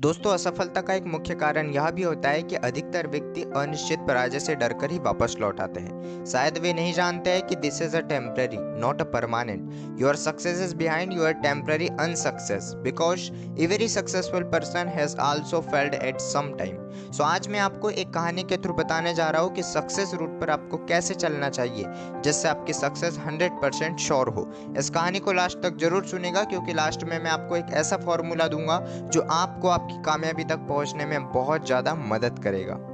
दोस्तों, असफलता का एक मुख्य कारण यह भी होता है कि अधिकतर व्यक्ति अनिश्चित पराजय से डरकर ही वापस लौट आते हैं। शायद वे नहीं जानते हैं कि this is a temporary not a permanent. Your success is behind your temporary unsuccess because every successful person has also failed at some time. So आज मैं आपको एक कहानी के थ्रू बताने जा रहा हूँ कि सक्सेस रूट पर आपको कैसे चलना चाहिए जिससे आपकी सक्सेस 100% श्योर हो। इस कहानी को लास्ट तक जरूर सुनेगा क्योंकि लास्ट में मैं आपको एक ऐसा फॉर्मूला दूंगा जो आपको आपकी कामयाबी तक पहुंचने में बहुत ज़्यादा मदद करेगा।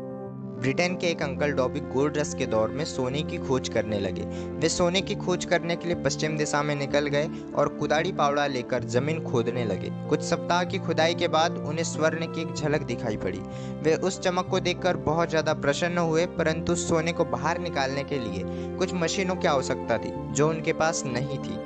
ब्रिटेन के एक अंकल डॉबी गोल्ड रश के दौर में सोने की खोज करने लगे। वे सोने की खोज करने के लिए पश्चिम दिशा में निकल गए और कुदाड़ी पावड़ा लेकर जमीन खोदने लगे। कुछ सप्ताह की खुदाई के बाद उन्हें स्वर्ण की एक झलक दिखाई पड़ी। वे उस चमक को देखकर बहुत ज़्यादा प्रसन्न हुए, परंतु सोने को बाहर निकालने के लिए कुछ मशीनों की आवश्यकता थी जो उनके पास नहीं थी।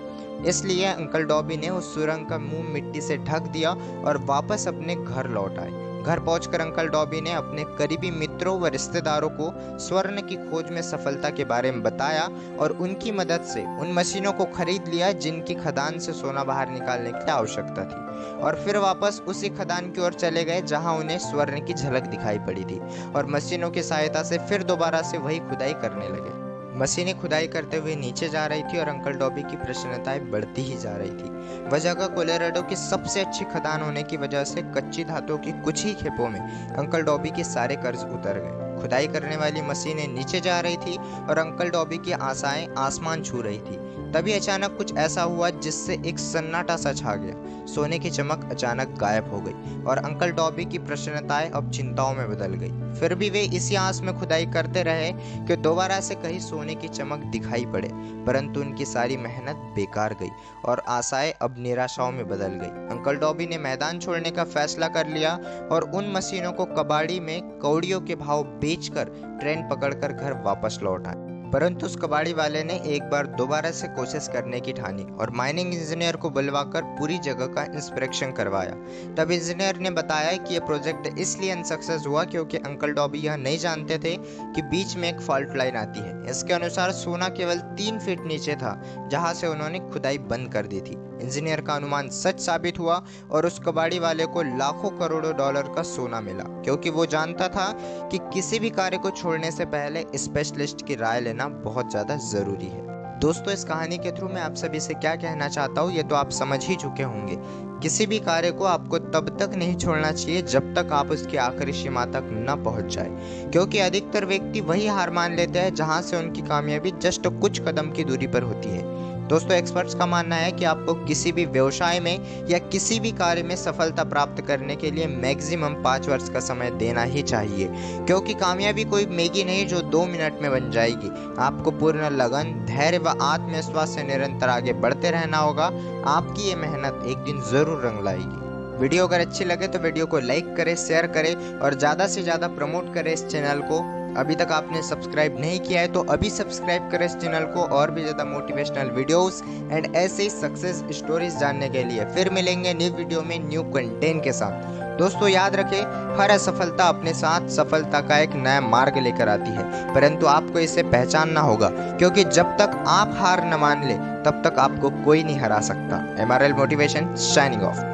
इसलिए अंकल डॉबी ने उस सुरंग का मुंह मिट्टी से ढक दिया और वापस अपने घर लौट आए। घर पहुंचकर अंकल डॉबी ने अपने करीबी मित्रों व रिश्तेदारों को स्वर्ण की खोज में सफलता के बारे में बताया और उनकी मदद से उन मशीनों को खरीद लिया जिनकी खदान से सोना बाहर निकालने की आवश्यकता थी, और फिर वापस उसी खदान की ओर चले गए जहां उन्हें स्वर्ण की झलक दिखाई पड़ी थी, और मशीनों की सहायता से फिर दोबारा से वही खुदाई करने लगे। मशीनें खुदाई करते हुए नीचे जा रही थी और अंकल डॉबी की प्रसन्नताएं बढ़ती ही जा रही थी। वह जगह कोलोराडो की सबसे अच्छी खदान होने की वजह से कच्ची धातुओं की कुछ ही खेपों में अंकल डॉबी के सारे कर्ज उतर गए। खुदाई करने वाली मशीनें नीचे जा रही थी और अंकल डॉबी की आशाएं आसमान छू रही थी। तभी अचानक कुछ ऐसा हुआ जिससे एक सन्नाटा सा छा गया। सोने की चमक अचानक गायब हो गई और अंकल डॉबी की प्रसन्नताएं अब चिंताओं में बदल गई। फिर भी वे इसी आस में खुदाई करते रहे कि दोबारा से कहीं सोने की चमक दिखाई पड़े, परंतु उनकी सारी मेहनत बेकार गई और आशाएं अब निराशाओं में बदल गई। अंकल डॉबी ने मैदान छोड़ने का फैसला कर लिया और उन मशीनों को कबाड़ी में कौड़ियों के भाव बेचकर ट्रेन पकड़कर घर वापस लौट आए। परंतु उस कबाड़ी वाले ने एक बार दोबारा से कोशिश करने की ठानी और माइनिंग इंजीनियर को बुलवाकर पूरी जगह का इंस्पेक्शन करवाया। तब इंजीनियर ने बताया कि यह प्रोजेक्ट इसलिए अनसक्सेस हुआ क्योंकि अंकल डॉबी यह नहीं जानते थे कि बीच में एक फॉल्ट लाइन आती है। इसके अनुसार सोना केवल 3 फीट नीचे था जहां से उन्होंने खुदाई बंद कर दी थी। इंजीनियर का अनुमान सच साबित हुआ और उस कबाड़ी वाले को लाखों करोड़ों डॉलर का सोना मिला, क्योंकि वो जानता था कि किसी भी कार्य को छोड़ने से पहले स्पेशलिस्ट की राय लेना बहुत ज़्यादा ज़रूरी है। दोस्तों, इस कहानी के थ्रू मैं आप सभी से क्या कहना चाहता हूँ ये तो आप समझ ही चुके होंगे। किसी भी कार्य को आपको तब तक नहीं छोड़ना चाहिए जब तक आप उसकी आखिरी सीमा तक न पहुंच जाए, क्योंकि अधिकतर व्यक्ति वही हार मान लेते हैं जहां से उनकी कामयाबी जस्ट कुछ कदम की दूरी पर होती है। दोस्तों, एक्सपर्ट्स का मानना है कि आपको किसी भी व्यवसाय में या किसी भी कार्य में सफलता प्राप्त करने के लिए मैक्सिमम 5 वर्ष का समय देना ही चाहिए, क्योंकि कामयाबी कोई मैगी नहीं जो 2 मिनट में बन जाएगी। आपको पूर्ण लगन, धैर्य व आत्मविश्वास से निरंतर आगे बढ़ते रहना होगा। आपकी ये मेहनत एक दिन जरूर रंग लाएगी। वीडियो अगर अच्छी लगे तो वीडियो को लाइक करें, शेयर करें और ज़्यादा से ज़्यादा प्रमोट करें इस चैनल को। अभी तक आपने सब्सक्राइब नहीं किया है तो अभी सब्सक्राइब करें इस चैनल को और भी ज़्यादा मोटिवेशनल वीडियोस एंड ऐसे ही सक्सेस स्टोरीज जानने के लिए। फिर मिलेंगे न्यू वीडियो में न्यू कंटेंट के साथ। दोस्तों, याद रखें, हर असफलता अपने साथ सफलता का एक नया मार्ग लेकर आती है, परंतु आपको इसे पहचानना होगा, क्योंकि जब तक आप हार न मान ले तब तक आपको कोई नहीं हरा सकता। MRL motivation shining of.